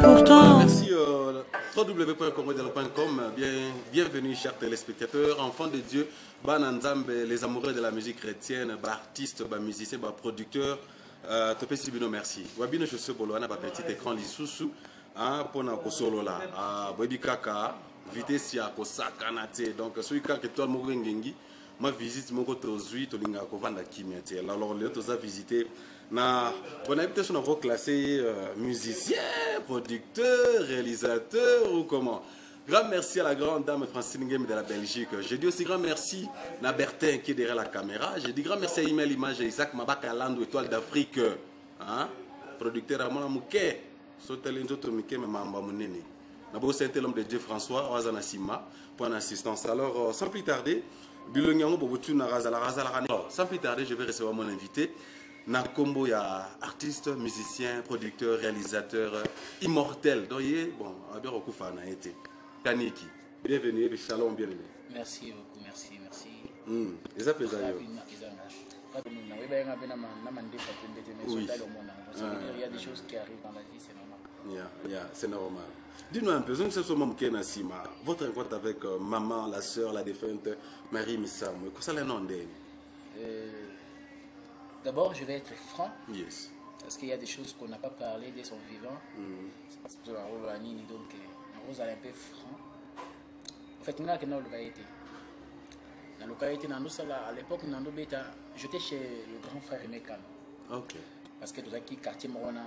pourtant. Merci www.congodello.com. Bienvenue chers téléspectateurs, enfants de Dieu, Bananzambe, les amoureux de la musique chrétienne, artistes, musiciens, producteurs. Topesi bino merci. Wabino je suis bolo na ba petit écran lisusu pour na kosolo la bobi kaka vitesse ya kosaka na te. Donc celui kaka toi mo ngengi ma visite moko tozui to linga ko vanda kimia te. Alors les autres a visité na on a peut-être on classé musicien, producteur, réalisateur ou comment. Grand merci à la grande dame Francine Game de la Belgique. Je dis aussi grand merci à Bertin qui est derrière la caméra. Je dis grand merci à Email Image Isaac Mabaka Lando Étoile d'Afrique. Hein? Producteur Amona Mouké. Sotelenzo Tomike Mamba Mounene. Nabo c'était l'homme de Dieu François Oazana Sima pour une assistance. Alors sans plus tarder, Bilongiango Bobotu Narazala Razala. Sans plus tarder, je vais recevoir mon invité. Nakombo ya artiste, musicien, producteur, réalisateur immortel. Donc bon, Abel Okufa na été. Kaniki, bienvenue, shalom, bienvenue. Merci beaucoup, merci. Les appels Oui. Il y a des choses qui arrivent dans la vie, c'est normal. C'est normal. Dis-nous un peu, votre rencontre avec maman, la sœur, la défunte Marie Missam, qu'est-ce que c'est le nom d'elle? D'abord, je vais être franc. Yes. Parce qu'il y a des choses qu'on n'a pas parlé dès son vivant. C'est donc Rose est un peu franc. En fait, nous avons été. Dans le cas à l'époque, j'étais chez le grand frère Mekano. Ok. Parce que dans le quartier, on a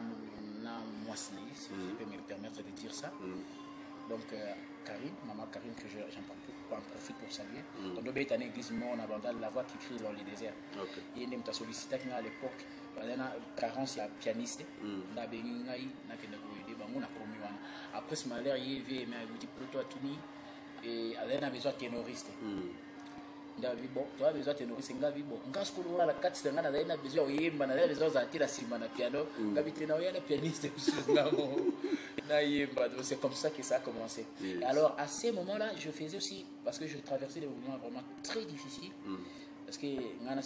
si je peux me permettre de dire ça. Donc, Karine, maman Karine, que j'en profite pour saluer. Dans le cas à l'église, on a la voix qui crie dans les déserts. Il y a une sollicité à l'époque. Carence, la pianiste. Après ce malheur, il y avait un petit proto à Touni et elle a besoin de ténoriste. Bon, tu as besoin de ténoriste. Bon, quand je la carte, c'est besoin de la cima na piano. Pianiste. C'est comme ça que ça a commencé. Alors, à ces moments-là, je faisais aussi, parce que je traversais des moments vraiment très difficiles. Parce que un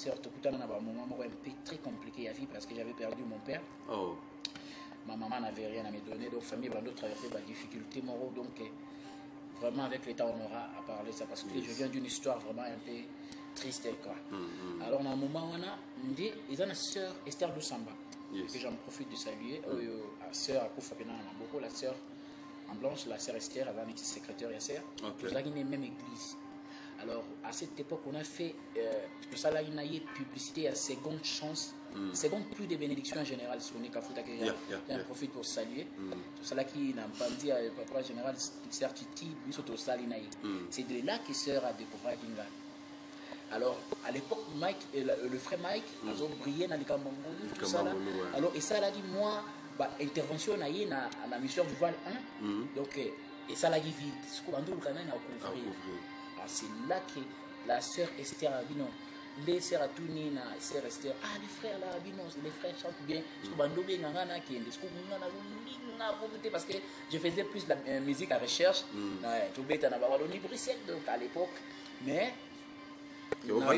moment un peu très compliqué à vivre parce que j'avais perdu mon père. Ma maman n'avait rien à me donner, donc famille va traverser des difficultés moraux. Donc vraiment avec l'État on aura à parler de ça parce que je viens d'une histoire vraiment un peu triste quoi. Alors dans un moment on a une sœur Esther Lusamba que j'en profite de saluer. La sœur Akoufa beaucoup la sœur en blanche, la sœur Esther, elle a été secrétaire et sœur. Nous avons une même église. Alors, à cette époque, on a fait tout ça, là, il y a eu publicité à seconde chance, seconde plus de bénédictions en général, sur les Kafouta, que j'en profite pour saluer. Tout ça, là, qui n'a pas dit à papa général, certitude, c'est de là que sœur a découvert Kinga. Alors, à l'époque, Mike, le frère Mike, ils ont brillé dans les Kamangou, tout ça, là. Alors, et ça, là, dit, moi, intervention, dans la mission du voile 1, donc, et ça, là, il vit, ce qu'on a quand même à couvrir. C'est là que la sœur Esther Abino, les sœurs Atouni, la sœur Esther, les frères là, Abino, les frères chantent bien. Parce que je faisais plus de la musique à recherche. Donc à l'époque, mais à l'époque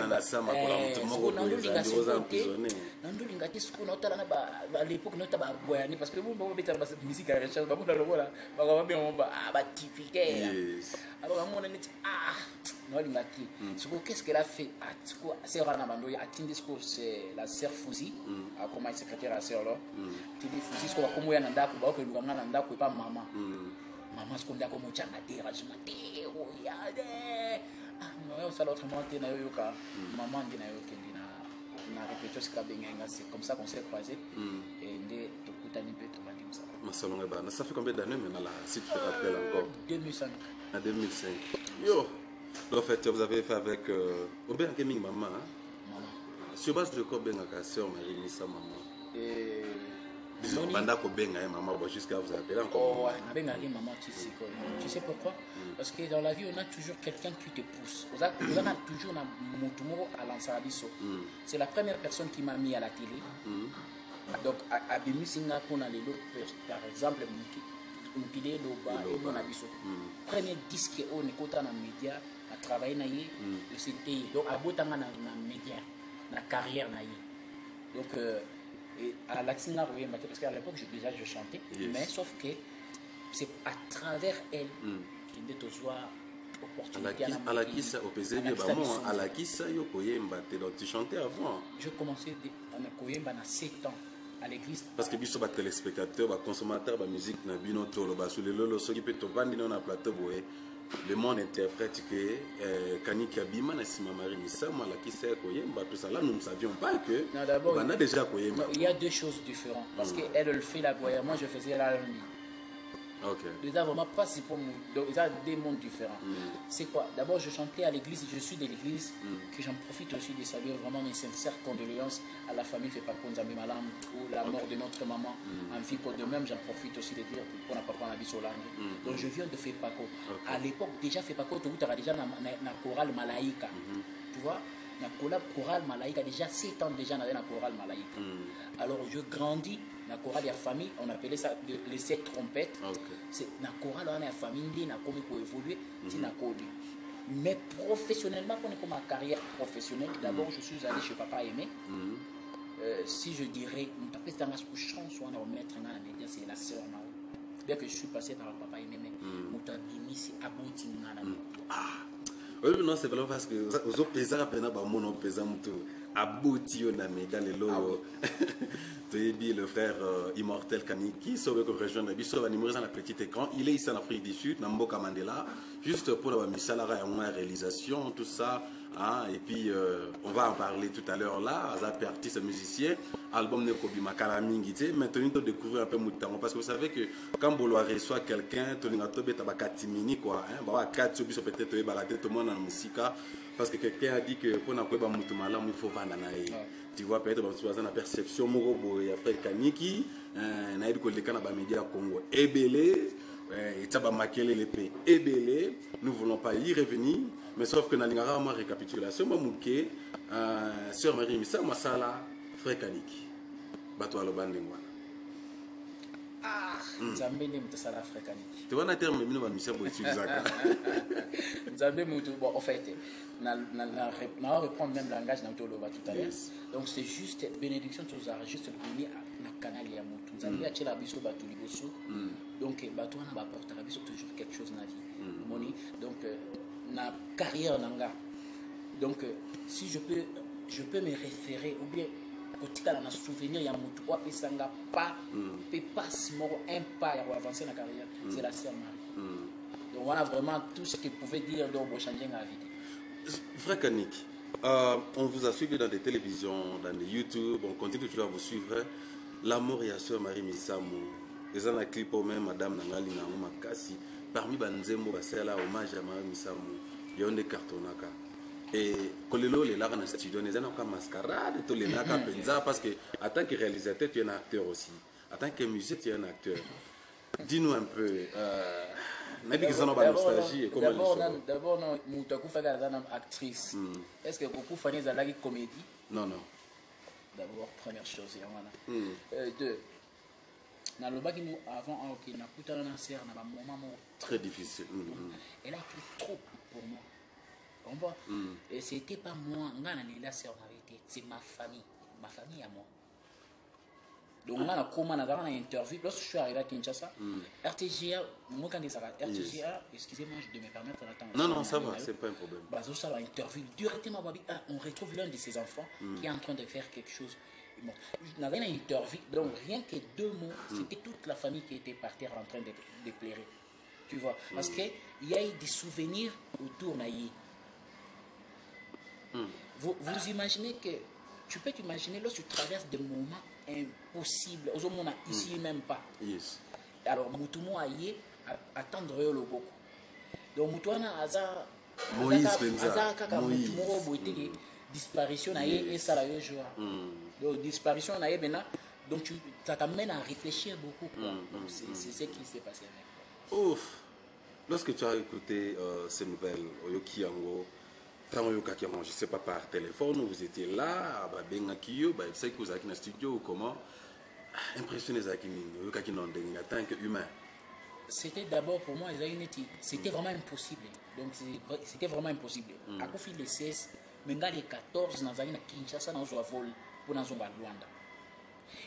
parce que musique à recherche alors qu'est-ce qu'elle a fait c'est la sœur Fouzi comme secrétaire à sœur là Fouzi comme maman maman ce qu'on a comme c'est comme ça qu'on s'est croisés et ça fait combien d'années maintenant là, si tu te rappelles encore? 2005. En 2005. Yo, en fait, vous avez fait avec maman. Sur base de quoi benga sœur Marie Missa maman? Disons banda ko benga maman jusqu'à vous appeler encore. Maman, tu sais pourquoi? Parce que dans la vie on a toujours quelqu'un qui te pousse. On a toujours à l'Ansarabiso. C'est la première personne qui m'a mis à la télé. Donc à Bemisinga qu'on a les lots par exemple premier disque on écoute dans les médias à travailler dans les CTI donc à botanga dans les médias la carrière donc à l'Axina parce qu'à l'époque je chantais mais sauf que c'est à travers elle qu'il est toujours opportunité à la kissa au PZB à la kissa yo koyemba te donc tu chantais avant. Je commençais à koyemba à 7 ans à l'église parce que biso ba téléspectateurs ba consommateurs ba musique na bino tolo ba sous le lolo soki pe to vandi na plateau boye le monde interprète que Kaniki Abima na Sima Marie Missa moi la kissa koyemba tout ça là nous ne savions pas que on a déjà koyemba. Il y a deux choses différentes parce que elle fait la boya, moi je faisais la R&B. Okay. Déjà vraiment pas si pour moi. Donc il y a des mondes différents. C'est quoi? D'abord je chantais à l'église, je suis de l'église, que j'en profite aussi de saluer vraiment mes sincères condoléances à la famille fait pas pour Nzambe Malam ou la mort de notre maman. En vie pour de même, j'en profite aussi de dire pour n'a pas prendre la vie sur l'angle. Donc je viens de Fepaco. À l'époque déjà Fepaco, tu as déjà na chorale Malaïka. Tu vois? Na chorale Malaïka déjà 7 ans déjà dans la chorale Malaïka. Alors je grandis la chorale de la famille, on appelait ça les 7 trompettes. C'est la chorale de la famille, na comme pour évoluer, c'est na code. Mais professionnellement, quand on est comme ma carrière professionnelle, d'abord je suis allé chez Papa Aimé. Si je dirais, c'est la sœur. Bien que je suis passé par Papa Aimé, mais c'est abouti. Oui, non, c'est vraiment parce que aux autres paysans, après, mon paysan, abouti, on a mis dans les lots. Le frère immortel Kaniki, sauvé comme région de Bissau, animé dans la petite écran. Il est ici en Afrique du Sud, dans Mboka Mandela, juste pour la Missalara et la réalisation, tout ça. Hein, et puis, on va en parler tout à l'heure là, Azap artiste musicien, album de Kobi Makalamingité. Maintenant, on découvrir un peu Moutamon parce que vous savez que quand Bolo reçoit quelqu'un, tu as Katimini quoi. Peut-être tout le monde en musique parce que quelqu'un a dit que pour n'a pas Moutamala, il faut vendre. Tu vois, peut-être que tu as une perception, et après Kaniki, on a dit que les médias Congo est belé, nous ne voulons pas y revenir, mais sauf que dans la récapitulation, je Sœur Marie Missa, Masala, frère Kaniki. Bato Alobandengwana. Ah, Nzambe ne mutasala frère Kaniki. Tu vois, on a terminé nous mission pour utiliser ça. Nzambe mutu, bon, en fait, on va reprendre même le langage dans tout à l'heure. Donc c'est juste bénédiction, tu as juste donné à canal et à Moutou. Nzambe a tiré biso batu liboso. Donc bato on va apporter biso toujours quelque chose dans la vie. Donc na carrière nanga. Donc si je peux me référer ou bien kotika na souvenir ya Moutou ou pesanga pas passe moro un pas pour avancer dans la carrière, c'est la sœur Marie. Donc on a vraiment tout ce qu'il pouvait dire donc pour changer la vie. Frère Kaniki, on vous a suivi dans des télévisions, dans des YouTube, on continue toujours à vous suivre. L'amour et la sœur Marie Missamou, les gens qui clip même Madame Nangali Nango Makasi, parmi Banzemo, c'est là hommage à Marie Missamou, il y a des cartonaka. Et quand les gens sont dans le studio, ils ont une mascarade, ils ont parce que en tant que réalisateur, tu es un acteur aussi. En tant que musicien, tu es un acteur. Dis-nous un peu. D'abord, Moutakou Faga est une actrice. Est-ce que beaucoup de gens ont une comédie? Non, non. D'abord, première chose. Deux, dans le bac, avant, on a un moment très difficile. Elle a écrit trop pour moi. On voit. Et c'était pas moi. C'est ma famille à moi. Donc, on a comment on a une interview. Lorsque je suis arrivé à Kinshasa, RTGA, moi quand ils RTGA, excusez-moi, je dois me permettre d'attendre. Non, non, ça va, c'est pas un problème. Ça va interview. Directement, on retrouve l'un de ses enfants qui est en train de faire quelque chose. Bon, on avait une interview, donc rien que 2 mots, c'était toute la famille qui était par terre en train de pleurer. Tu vois, parce qu'il y a eu des souvenirs autour de vous imaginez que tu peux t'imaginer lorsque tu traverses des moments impossibles, aux hommes ici même pas. Yes. Alors Moutoumou a y attendre le beaucoup. Donc Moutouana Aza Moïse disparition et ça la joie. Donc disparition maintenant, donc ça t'amène à réfléchir beaucoup. Donc c'est ce qui s'est passé avec toi. Ouf. Lorsque tu as écouté ces nouvelles Oyoki Yango, je ne sais pas par téléphone, vous étiez là, vous savez que vous êtes dans le studio ou comment, impressionné en tant qu'humain. C'était d'abord pour moi, c'était vraiment impossible. Donc c'était vraiment impossible. À Kofi les 16, mais les 14, dans la Kinshasa, dans un vol pour dans un Luanda.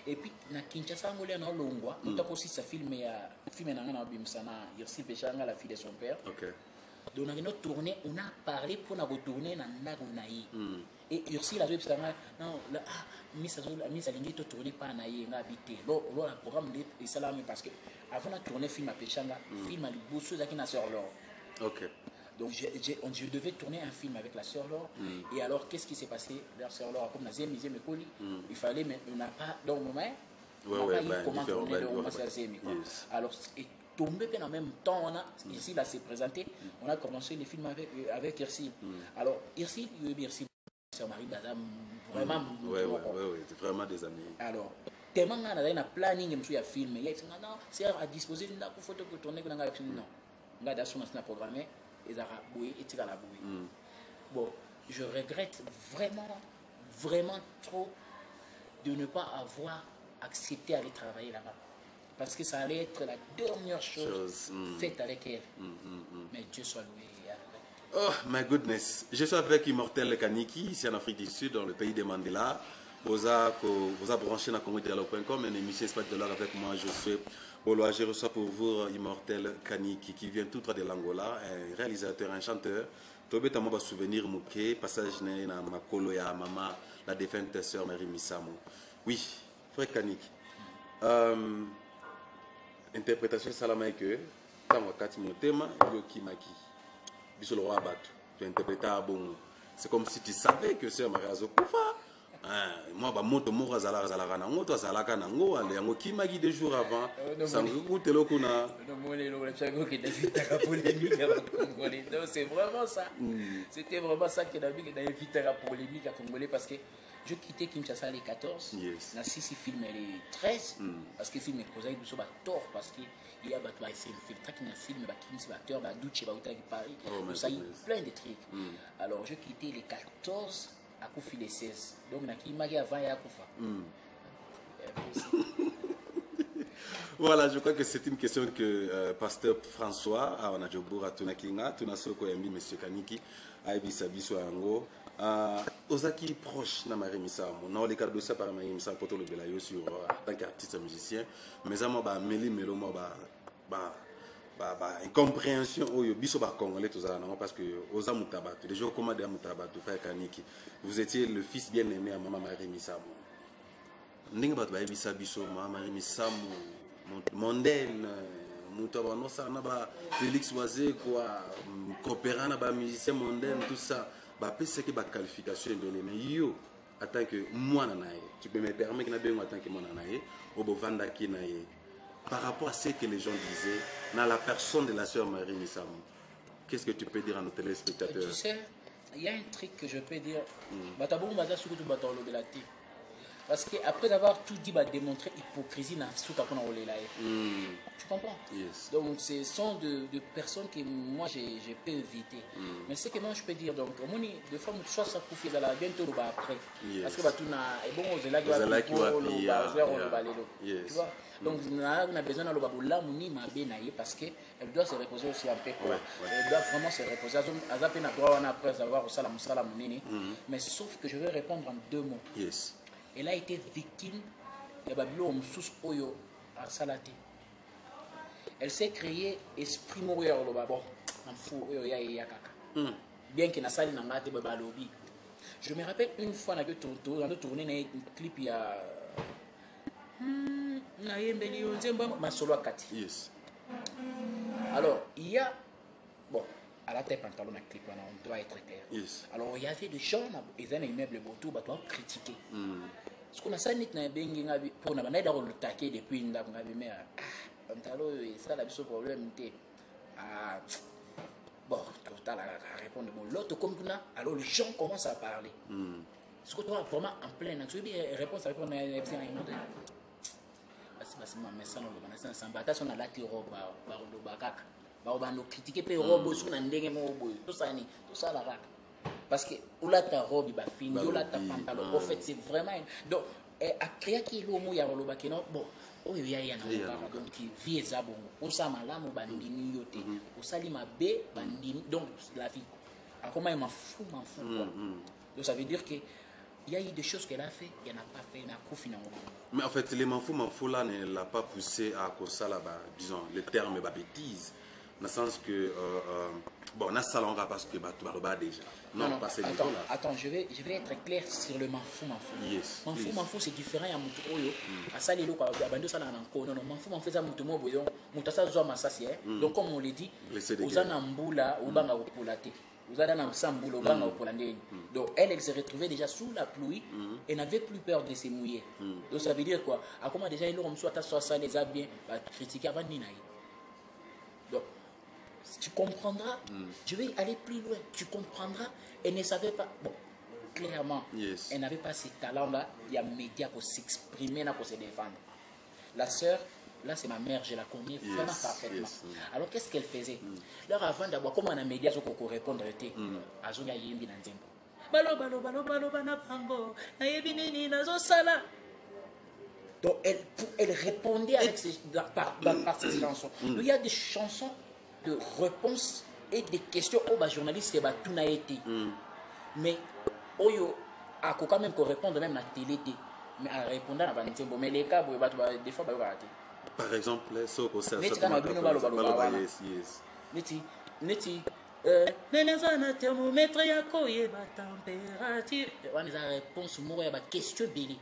Et puis na Kinshasa ngolé na longwa muta ko aussi sa film na ngana bimsana Irsi Pechanga la fille de son père. OK. Donc on a tourné, on a parlé pour na retourner na Nagonaï. Et Ursi la Pechanga non là Miss Alingi to tourner pas na yé ngabité. Lo le programme de salami parce que avant de tourner film à Pechanga, film à Liboso zaki na sœur Laure. OK. Donc je devais tourner un film avec la sœur Laure. Et alors qu'est-ce qui s'est passé? La sœur Laure comme Nazé Misé Mekoli, il fallait mais on n'a pas dans le moment on n'a pas eu comment tourner le moment alors et tombé en même temps on a ici là s'est présenté, on a commencé les films avec Irsi. Alors Irsi c'est Marie Badam vraiment ouais, c'est vraiment des amis. Alors tellement on a un planning je me suis à filmer il y a non c'est à disposer d'une photo pour tourner non là dans son programmé et ça a boué et tiré la bouée. Bon, je regrette vraiment trop de ne pas avoir accepté d'aller travailler là-bas. Parce que ça allait être la dernière chose faite avec elle. Mais Dieu soit loué. Oh my goodness. Je suis avec Immortel Kaniki, ici en Afrique du Sud, dans le pays de Mandela. Vous avez branché dans congodialogue.com, une émission Espace de l'art avec moi, je suis Boloa. Je reçois pour vous Immortel Kaniki, qui vient tout droit de l'Angola, un réalisateur, un chanteur. Tobé tamo ba souvenir mouké, passage na makolo ya mama, la défunte sœur Marie Misamo. Oui, frère Kaniki. Interprétation salama que tant wakati motema yoki maki. Biso le roi batu. Tu interprétais à bon. C'est comme si tu savais que sœur Marie Azokufa. Moi ba moto moko azalaka na ngoto azalaka na ngo ale yango kimaki 2 jours avant sangu kutelo kuna c'est vraiment ça. C'était vraiment ça que David a évité la polémique à Congolais parce que je quittais Kinshasa les 14, na sisi film les 13 parce que film est causé de ba tort parce que il y a battu c'est un film qui na film ba Kinshasa batteur ba Duce ba Utah Paris ça y plein de trucs. Alors je quittais les 14 à Koufi les 16. Donc, il m'a dit avant et à Koufa. Voilà, je crois que c'est une question que Pasteur François, on a dit au Tunakinga, Tunasoko Yambi, M. Kaniki, Aibisa Biso Ango, Ozaki proche de Marie Misamo. Non, les cas de ça par Marie Misamo, pour le Belayo sur en tant qu'artiste musicien. Mais à moi, Meli Melo, incompréhension au biso ba congolais tout ça parce que oza mutabatu les gens commandent mutabatu frère Kaniki vous étiez le fils bien aimé à maman Marie Misamo ndinga batu ba ebisa biso maman Marie Misamo mondaine mutabano ça na ba Félix Oisé quoi coopérant na ba musicien mondaine tout ça ba pese que ba qualification donné mais yo en tant que moi nanaye tu peux me permettre na bien en tant que moi nanaye obovanda ki naye. Par rapport à ce que les gens disaient, dans la personne de la sœur Marie Misamo, qu'est-ce que tu peux dire à nos téléspectateurs? Tu sais, il y a un truc que je peux dire. Parce qu'après avoir tout dit, démontrer l'hypocrisie dans tout à tu comprends? Donc, ce sont de personnes que moi, je peux éviter. Mais ce que moi, je peux dire, donc, des fois, je suis à la bientôt après. Parce que tu vois? Donc, on a besoin de parce qu'elle doit se reposer aussi un peu. Elle doit vraiment se reposer. Après avoir mais sauf que je vais répondre en 2 mots. Elle a été victime de Babylone Oyo à Salate. Elle s'est créée esprit mourir au babo. Bien qu'elle n'a pas de lobby. Je me rappelle une fois, on a tourné un clip il y a. Alors, il y a. Bon, à la tête pantalon, un clip, on doit être clair. Alors, il y avait des gens, ils ont un immeuble Boto, ils doivent critiquer. Ce qu'on a ça, pour nous aider à le taquer depuis une dame, mais pantalon, ça, la problème, bon, tu as répondre. L'autre, comme tu as, alors les gens commencent à parler. Ce que tu as vraiment en plein, tu veux bien réponse à répondre à une mais ça, on a battu, on a la robe, on a critiqué, tout ça, la parce que ou là ta robe il va finir, ou là ta pantalon. En fait, c'est vraiment donc à créer qui est l'homme ya le bakeno bon oh il y a donc qui vit ça bon ou ça malamu bandini yote ou ça lima b bandini donc la vie à comment il m'en fout quoi. Donc ça veut dire que il y a eu des choses qu'elle a fait, il n'y en a pas fait, il n'y a pas fait. Mais en fait, les Manfou là ne l'a pas poussé à cause ça là-bas, disons, le terme bêtise. Dans le sens que, bon, on a ça là parce que tu vas déjà. Non, pas ces attends, attends, je vais être clair sur le Manfou. Yes. Manfou, c'est différent. Il y a Moutou Oyo. À ça, les locaux, il y a Bando Sala Nanko. Non, Manfou, ça Moutou Moboyon. Moutassa Zoa Massassi. Donc, comme on l'a dit, aux Anamboula, au Banga au Poulaté. Aux Anamboula, au Banga au Polandé. Donc, elle s'est retrouvée déjà sous la pluie et n'avait plus peur de se mouiller. Donc, ça veut dire quoi? À comment déjà, il aura soit ça, les a bien critiqué avant Ninaï. Donc, tu comprendras, je vais aller plus loin, tu comprendras, elle ne savait pas, bon, clairement, elle n'avait pas ce talent-là, il y a médias pour s'exprimer, pour se défendre. La sœur, là c'est ma mère, je la connais vraiment parfaitement. Alors qu'est-ce qu'elle faisait? Là avant d'abord, comment les médias ont répondre, Azoya Yimbi Nanzembo. Donc elle répondait avec par ses chansons. Il y a des chansons de réponses et des questions aux journalistes qui tout n'a été. Mais Oyo a quand même répondre même à la télé, mais à répondre à la télé. Mais les cas, des fois, ils vont rater. Par exemple, ce qu'on sait, c'est thermomètre ya koyeba température. On a réponse moi ya question belé.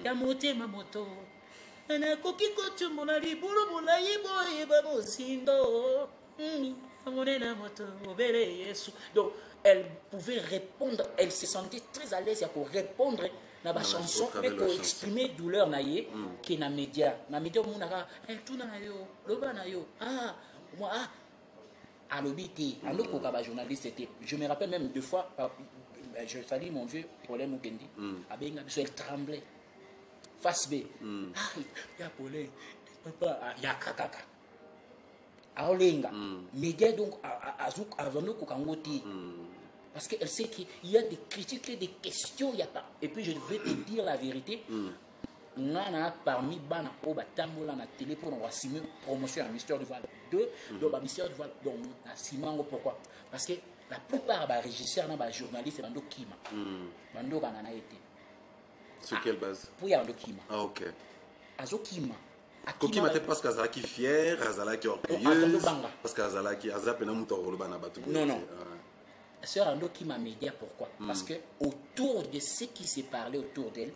Ya motema moto. Na koki kotumona libulu molayi boyeba mosindo. Donc, elle pouvait répondre, elle se sentait très à l'aise pour répondre à la chanson, mais pour exprimer douleur qui est dans les médias. Dans les médias, on a tout moi, à l'obité, à l'autre journaliste, je me rappelle même deux fois, je salue mon vieux Paulin Mukendi, elle tremblait. Face B, il y a Paulin, il y a Kakaka. Média donc parce qu'elle sait qu'il y a des critiques et des questions, il y a pas. Et puis je vais te dire la vérité, on a parmi Bana Oba Tambola na télé pour avoir signé promotion à Mystère du Val 2, donc Mystère du Val, donc à Simango. Pourquoi? Parce que la plupart des régisseurs, des journalistes, Bando Kima. Bando Banana été. Sur quelle base? Pour Yando Kima. Ah, ok. Azo Kima. Koki m'a parce qu'Azalaki fier, Azalaki orgueilleuse, parce qu'Azalaki Azapena Moutoroloba n'a pas tout. Non, non. Sœur Ando qui m'a médié, pourquoi? Parce que autour de ce qui s'est parlé autour d'elle,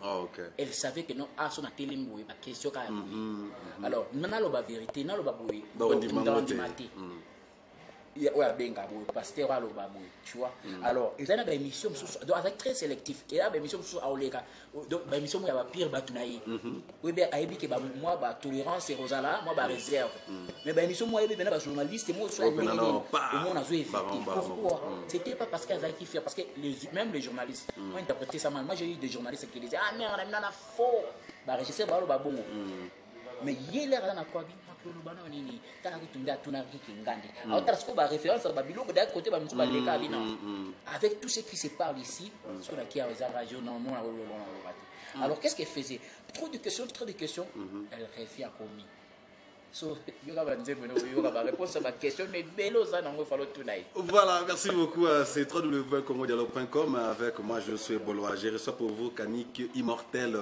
elle savait que non, son télé moué, ma question quand même. Alors, non, la vérité, non, la bouée, dans le matin. Pasteur à l'obamoué, tu vois. Alors, il y a des émissions très sélectives. Il y a des émissions à Olega. Donc, des émissions où il y a pire batunaï. Oui, bien, il y a moi, tolérance et Rosala, moi, réserve. Mais des émissions où il y a des journalistes, moi, soit il y a pourquoi? C'était pas parce qu'ils avaient fait, parce que même les journalistes ont interprété ça mal. Moi, j'ai eu des journalistes qui disaient, ah, mais on a faux. Régisseur, mais il y a là quoi avec tout ce qui se parle ici, alors qu'est-ce qu'elle faisait? Trop de questions, elle revient commis. Voilà, merci beaucoup. C'est www.congodialogue.com. Avec moi, je suis Boloa. Je reçois pour vous Kanik Immortel,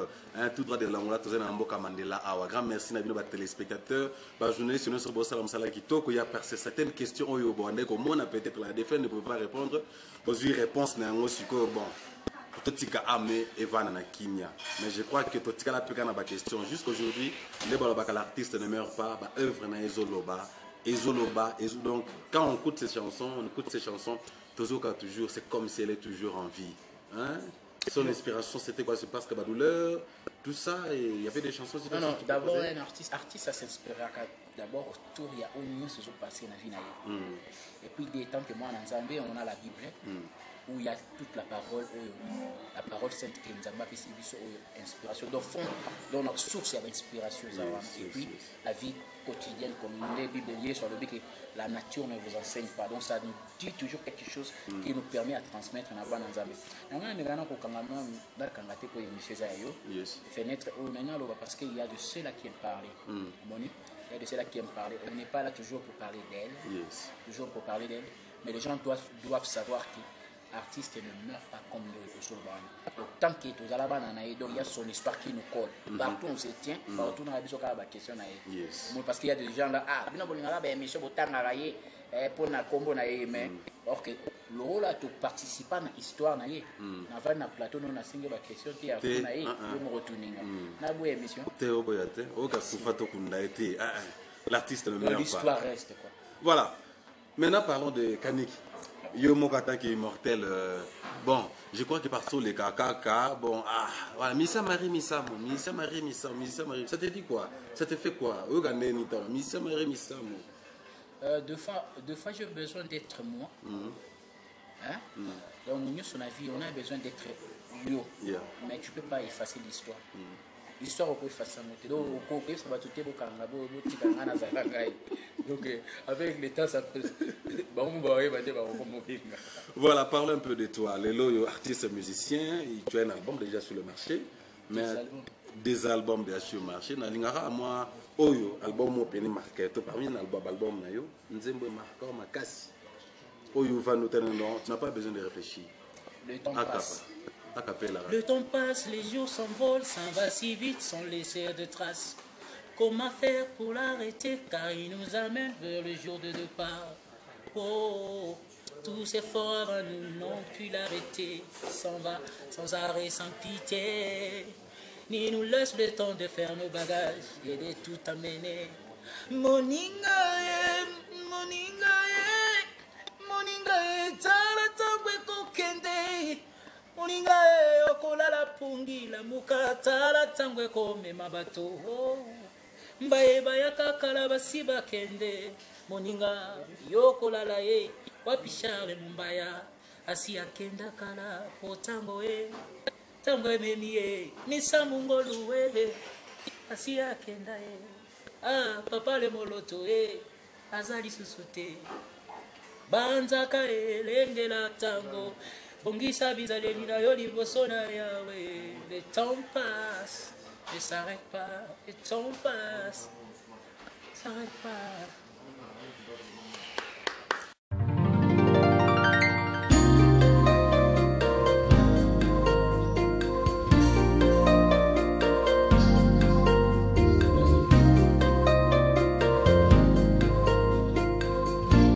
tout droit de l'Angola, Mboka Mandela. Grand merci à nos téléspectateurs. Journaliste, sur Bossa Lamsala Kitoko, il y a certaines questions au Yobondé, comme on a peut-être la défense ne peut pas répondre. Bon, réponse n'a bon. Totika Ame Evan na Kimia. Mais je crois que Totika la plus grande question. Jusqu'aujourd'hui, l'artiste ne meurt pas, œuvre na Ezoloba. Donc, quand on écoute ces chansons, toujours, c'est comme si elle est toujours en vie. Hein? Son inspiration, c'était quoi? C'est parce que la douleur, tout ça, il y avait des chansons. Non, d'abord, un artiste, ça s'inspire d'abord autour, il y a au moins ce jour passé dans la vie. Et puis, des temps que moi, en Zambie, on a la Bible. Où il y a toute la parole sainte qui nous a inspiration. Donc, dans notre source, il y a l'inspiration. Et puis, la vie quotidienne, comme les Bibles sur le but que la nature ne vous enseigne pas. Donc, ça nous dit toujours quelque chose qui nous permet de transmettre en avant dans Zambie. Parce qu'il y a de ceux-là qui aiment parler. Il y a de ceux-là qui aiment parler. On n'est pas là toujours pour parler d'elle. Toujours pour parler d'elle. Mais les gens doivent savoir que artiste ne meurt pas comme le Solban. Donc, tant qu'il est aux Alabama, donc il y a son histoire qui nous colle. Partout on se tient, partout on a besoin de question. Parce qu'il y a des gens là, ah, monsieur Botangaraye, pour na combo na mais or que le rôle à tout participant à l'histoire na avant na plateau on a signé la question qui a fait na me retourner na boue émission Théo Boyate au cas où Fatou Kunda était l'artiste ne meurt pas, l'histoire reste quoi. Voilà, maintenant parlons de Kanik. Yo Mokata qui est immortel. Bon, je crois que partout les KKK, bon, voilà, Missa Marie, Missa Marie, ça te dit quoi? Ça te fait quoi? Missa Marie, Missa. Deux fois j'ai besoin d'être moi. Hein? Donc, nous, sur la vie, on a besoin d'être yo. Mais tu ne peux pas effacer l'histoire. L'histoire, on peut effacer. Donc, avec le temps, ça peut. Voilà, parle un peu de toi. Lelo, artiste musicien, tu as un album déjà sur le marché. Mais des albums déjà sur le marché. Nalingara, moi, Oyo, album au Penny Market. Parmi les albums, Nayo, Nzembo Marco Makasi. Oyo va nous tenir, tu n'as pas besoin de réfléchir. Le temps passe. Le temps passe, les jours s'envolent, s'en va si vite sans laisser de traces. Comment faire pour l'arrêter, car il nous amène vers le jour de départ. Oh, tous ces efforts avant nous n'ont pu l'arrêter. S'en va sans arrêt, sans pitié. Ni nous laisse le temps de faire nos bagages et de tout amener. Moninga, tala tangwe kokende. Moninga, okola la pungi, la muka, tala tangwe kome mabato. Mbaye bayaka kala basiba kende. Moninga, yokola la ye, wapishare mumbaya. Asi akenda kala, potango e. Tango ememie, misa mungolu e. Asi akenda e. Ah, papa le moloto e. Azali susute. Banzaka e, lengela tango. Bongisa bizaleli na yo liboso na yawe. Le temps passe, ne s'arrête pas. Le temps passe, ne s'arrête pas.